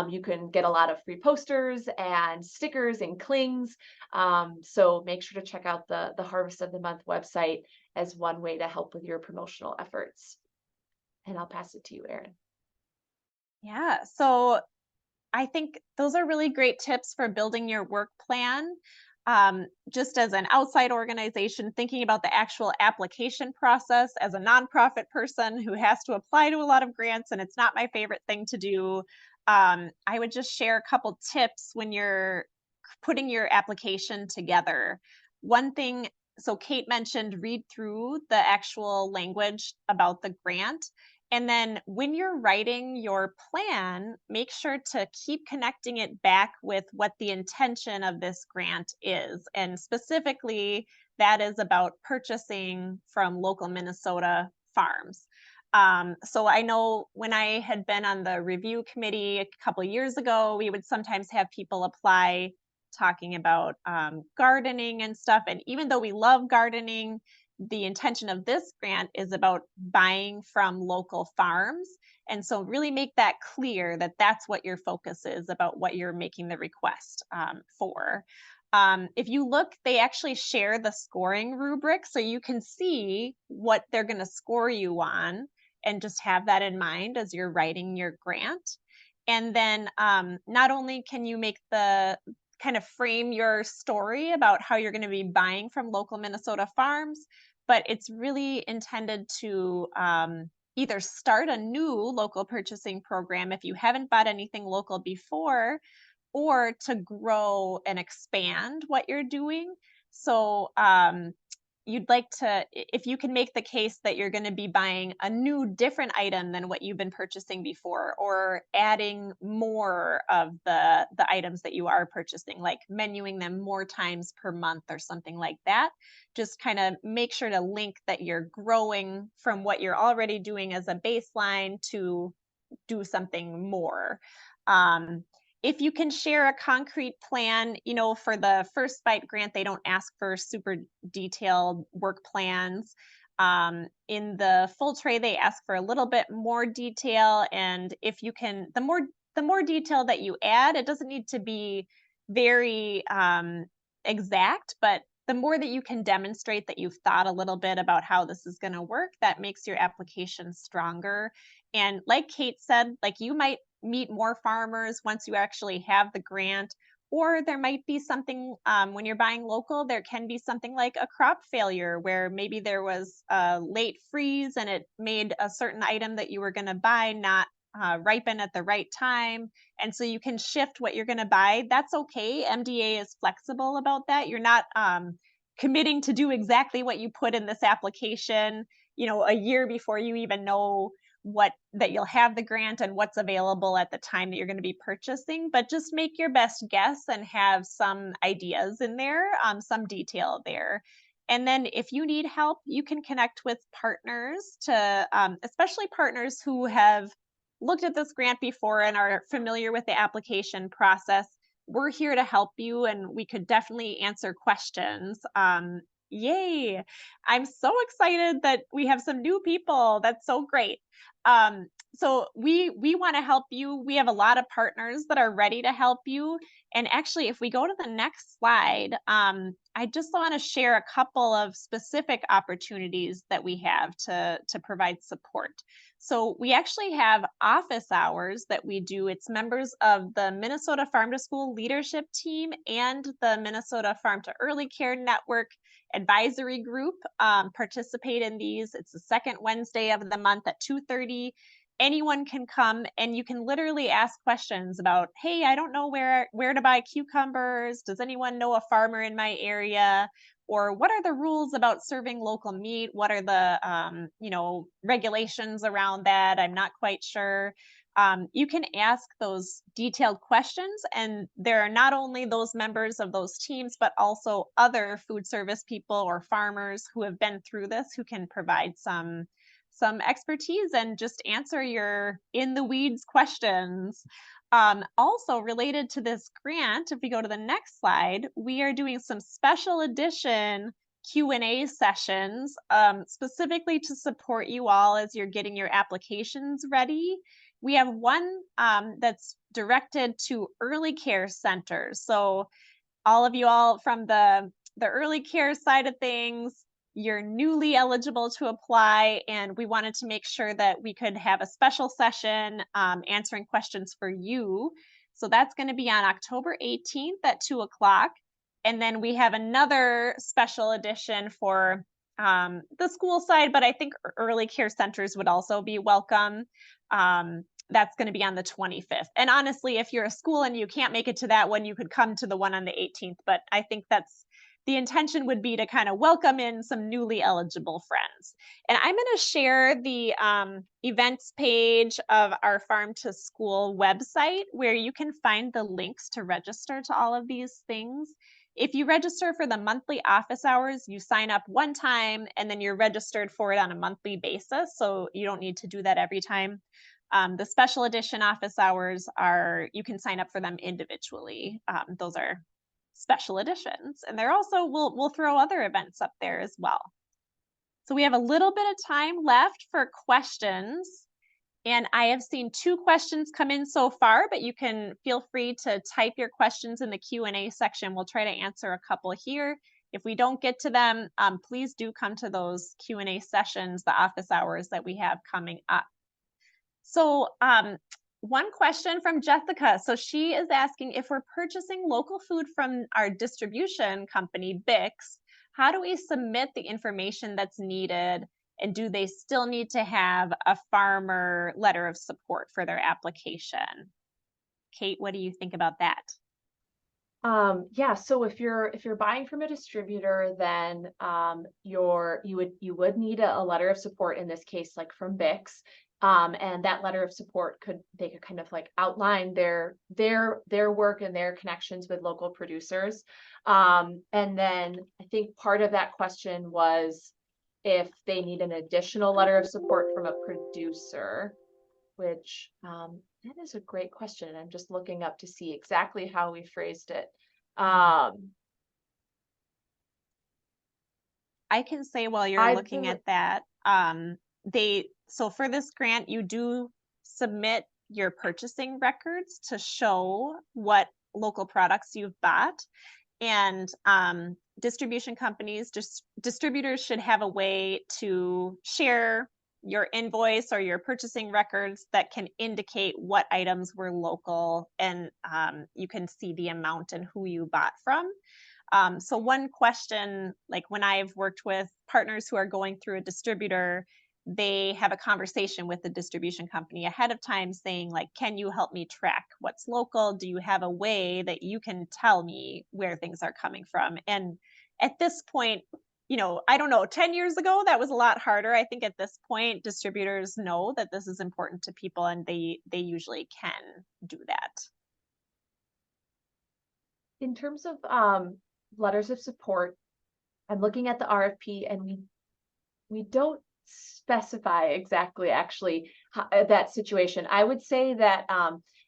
You can get a lot of free posters and stickers and clings. So make sure to check out the Harvest of the Month website as one way to help with your promotional efforts. And I'll pass it to you, Erin. Yeah, so I think those are really great tips for building your work plan. Just as an outside organization, thinking about the actual application process as a nonprofit person who has to apply to a lot of grants, and it's not my favorite thing to do. I would just share a couple tips when you're putting your application together. One thing, so Kate mentioned read through the actual language about the grant. And then when you're writing your plan, make sure to keep connecting it back with what the intention of this grant is. And specifically, that is about purchasing from local Minnesota farms. So I know when I had been on the review committee a couple years ago, we would sometimes have people apply talking about gardening and stuff. And even though we love gardening, the intention of this grant is about buying from local farms. And so really make that clear that that's what your focus is about what you're making the request for. If you look, they actually share the scoring rubric so you can see what they're going to score you on, and just have that in mind as you're writing your grant. And then not only can you make the kind of frame your story about how you're going to be buying from local Minnesota farms, but it's really intended to either start a new local purchasing program if you haven't bought anything local before, or to grow and expand what you're doing. So you'd like to, if you can make the case that you're going to be buying a new different item than what you've been purchasing before, or adding more of the items that you are purchasing, like menuing them more times per month or something like that, just kind of make sure to link that you're growing from what you're already doing as a baseline to do something more. if you can share a concrete plan, for the First Bite grant, they don't ask for super detailed work plans. In the Full Tray, they ask for a little bit more detail. And if you can, the more detail that you add, it doesn't need to be very exact, but the more that you can demonstrate that you've thought a little bit about how this is going to work, that makes your application stronger. And like Kate said, like you might meet more farmers once you actually have the grant. Or there might be something when you're buying local, there can be something like a crop failure where maybe there was a late freeze and it made a certain item that you were going to buy not ripen at the right time. And so you can shift what you're going to buy. That's okay. MDA is flexible about that. You're not committing to do exactly what you put in this application, a year before you even know what that you'll have the grant and what's available at the time that you're going to be purchasing, but just make your best guess and have some ideas in there, some detail there. And then if you need help, you can connect with partners to, especially partners who have looked at this grant before and are familiar with the application process. We're here to help you and we could definitely answer questions. Yay! I'm so excited that we have some new people. That's so great. So we want to help you. We have a lot of partners that are ready to help you. And actually, if we go to the next slide, I just want to share a couple of specific opportunities that we have to provide support. So we actually have office hours that we do. It's members of the Minnesota Farm to School Leadership Team and the Minnesota Farm to Early Care Network advisory group participate in these. It's the second Wednesday of the month at 2:30. Anyone can come and you can literally ask questions about, hey, I don't know where to buy cucumbers. Does anyone know a farmer in my area? Or what are the rules about serving local meat? What are the regulations around that? I'm not quite sure. You can ask those detailed questions, and there are not only those members of those teams, but also other food service people or farmers who have been through this who can provide some expertise and just answer your in the weeds questions. Also related to this grant, if we go to the next slide, we are doing some special edition Q&A sessions specifically to support you all as you're getting your applications ready. We have one that's directed to early care centers. So all of you all from the early care side of things, you're newly eligible to apply, and we wanted to make sure that we could have a special session answering questions for you. So that's going to be on October 18th at 2 o'clock. And then we have another special edition for the school side, but I think early care centers would also be welcome. That's going to be on the 25th. And honestly, if you're a school and you can't make it to that one, you could come to the one on the 18th. But I think that's the intention would be to kind of welcome in some newly eligible friends. And I'm going to share the events page of our Farm to School website where you can find the links to register to all of these things. If you register for the monthly office hours, you sign up one time and then you're registered for it on a monthly basis. So you don't need to do that every time. The special edition office hours you can sign up for them individually. Those are special editions, and they're also, we'll throw other events up there as well. So we have a little bit of time left for questions, and I have seen 2 questions come in so far, but you can feel free to type your questions in the Q&A section. We'll try to answer a couple here. If we don't get to them, please do come to those Q&A sessions, the office hours that we have coming up. So one question from Jessica. So she is asking, if we're purchasing local food from our distribution company, Bix, how do we submit the information that's needed? And do they still need to have a farmer letter of support for their application? Kate, what do you think about that? Yeah, so if you're buying from a distributor, then you would need a letter of support, in this case, like from Bix. And that letter of support could kind of like outline their work and their connections with local producers. And then I think part of that question was if they need an additional letter of support from a producer. which that is a great question. I'm just looking up to see exactly how we phrased it. I can say while you're I looking bel- at that, so for this grant, you do submit your purchasing records to show what local products you've bought. And distribution companies, just distributors should have a way to share your invoice or your purchasing records that can indicate what items were local, and you can see the amount and who you bought from. So one question, like when I've worked with partners who are going through a distributor, they have a conversation with the distribution company ahead of time saying, like, can you help me track what's local? Do you have a way that you can tell me where things are coming from? And at this point, I don't know, 10 years ago, that was a lot harder. I think at this point, distributors know that this is important to people, and they usually can do that. in terms of letters of support, I'm looking at the RFP, and we don't specify exactly actually that situation. I would say that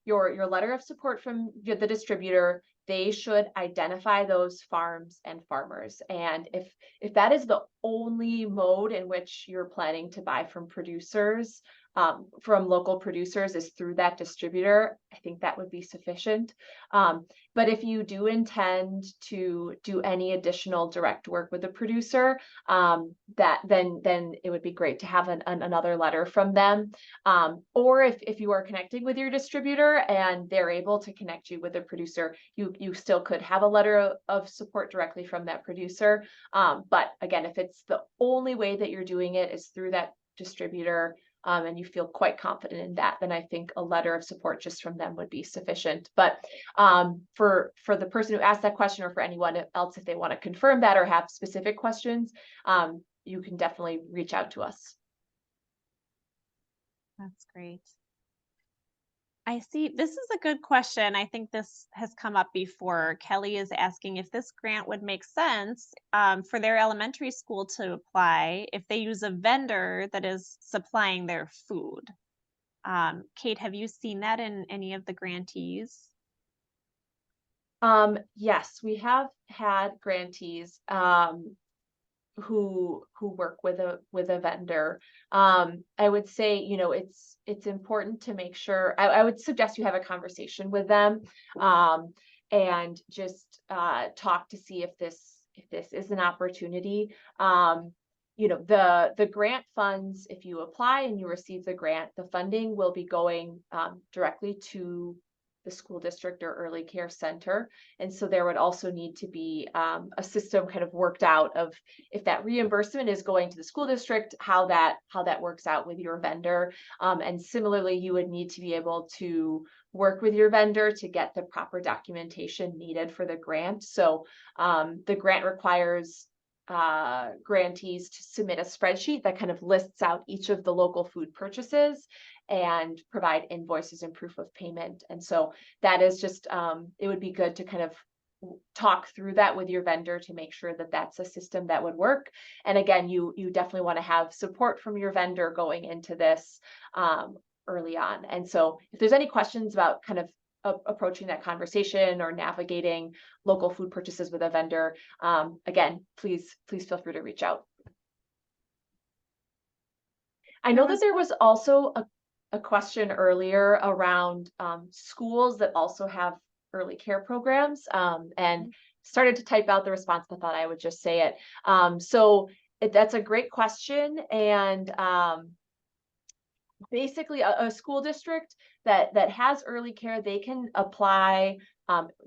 your letter of support from the distributor, they should identify those farms and farmers. And if that is the only mode in which you're planning to buy from producers, from local producers, is through that distributor, I think that would be sufficient. But if you do intend to do any additional direct work with a producer, that then it would be great to have another letter from them. Or if you are connecting with your distributor and they're able to connect you with a producer, you still could have a letter of support directly from that producer. But again, if it's the only way that you're doing it is through that distributor, and you feel quite confident in that, then I think a letter of support just from them would be sufficient. But for the person who asked that question, or for anyone else, if they want to confirm that or have specific questions, you can definitely reach out to us. That's great. I see. This is a good question. I think this has come up before. Kelly is asking if this grant would make sense for their elementary school to apply if they use a vendor that is supplying their food. Kate, have you seen that in any of the grantees? Yes, we have had grantees who work with a vendor. I would say, it's important to make sure, I would suggest you have a conversation with them, and just talk to see if this is an opportunity. The grant funds, if you apply and you receive the grant, the funding will be going directly to the school district or early care center. And so there would also need to be a system kind of worked out of, if that reimbursement is going to the school district, how that works out with your vendor. And similarly, you would need to be able to work with your vendor to get the proper documentation needed for the grant. So the grant requires grantees to submit a spreadsheet that kind of lists out each of the local food purchases and provide invoices and proof of payment. And so that is just, it would be good to kind of talk through that with your vendor to make sure that that's a system that would work. And again, you definitely want to have support from your vendor going into this early on. And so if there's any questions about kind of approaching that conversation or navigating local food purchases with a vendor, again, please feel free to reach out. I know that there was also a question earlier around schools that also have early care programs, and started to type out the response, but thought I would just say it. So that's a great question. And basically a school district that has early care, they can apply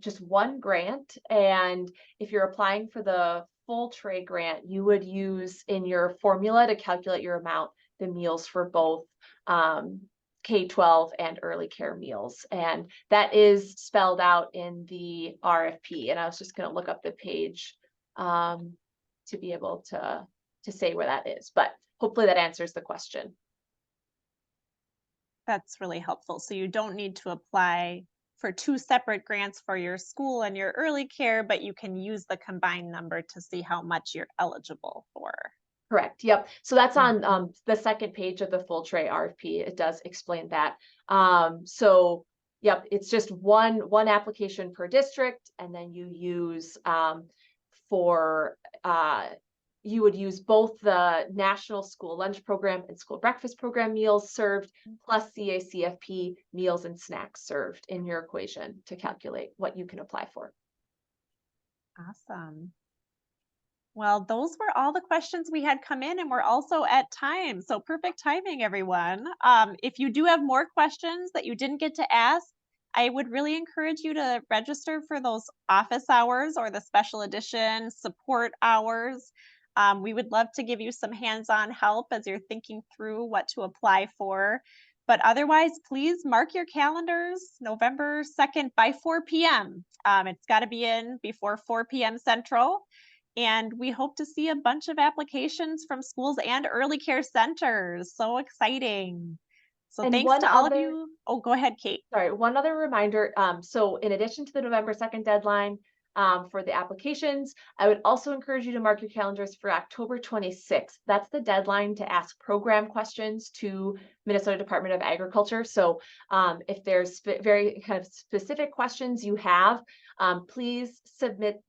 just one grant. And if you're applying for the full tray grant, you would use in your formula to calculate your amount the meals for both K-12 and early care meals. And that is spelled out in the RFP. And I was just going to look up the page to be able to say where that is. But hopefully that answers the question. That's really helpful. So you don't need to apply for two separate grants for your school and your early care, but you can use the combined number to see how much you're eligible for. Correct. Yep. So that's on Mhm. the second page of the full tray RFP. It does explain that. So yep, it's just one application per district, and then you use for you would use both the National School Lunch Program and School Breakfast Program meals served, plus CACFP meals and snacks served in your equation to calculate what you can apply for. Awesome. Well, those were all the questions we had come in, and we're also at time. So perfect timing, everyone. If you do have more questions that you didn't get to ask, I would really encourage you to register for those office hours or the special edition support hours. We would love to give you some hands-on help as you're thinking through what to apply for. But otherwise, please mark your calendars November 2nd by 4 p.m. It's got to be in before 4 p.m. Central. And we hope to see a bunch of applications from schools and early care centers. So exciting. So And thanks one to all of other you. Oh, go ahead, Kate. Sorry, one other reminder. So in addition to the November 2nd deadline for the applications, I would also encourage you to mark your calendars for October 26th. That's the deadline to ask program questions to Minnesota Department of Agriculture. So if there's very kind of specific questions you have, please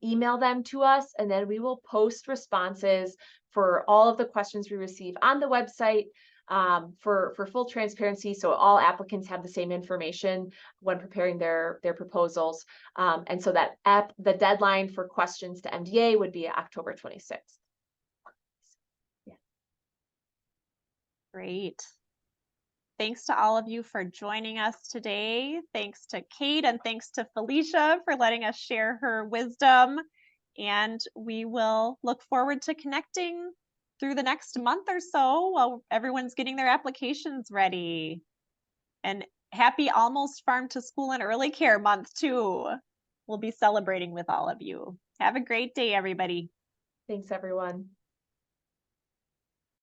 email them to us, and then we will post responses for all of the questions we receive on the website for full transparency, so all applicants have the same information when preparing their proposals. And so that the deadline for questions to MDA would be October 26th. Yeah. Great. Thanks to all of you for joining us today. Thanks to Kate and thanks to Felicia for letting us share her wisdom. And we will look forward to connecting through the next month or so while everyone's getting their applications ready. And happy almost farm to school and early care month too. We'll be celebrating with all of you. Have a great day, everybody. Thanks, everyone.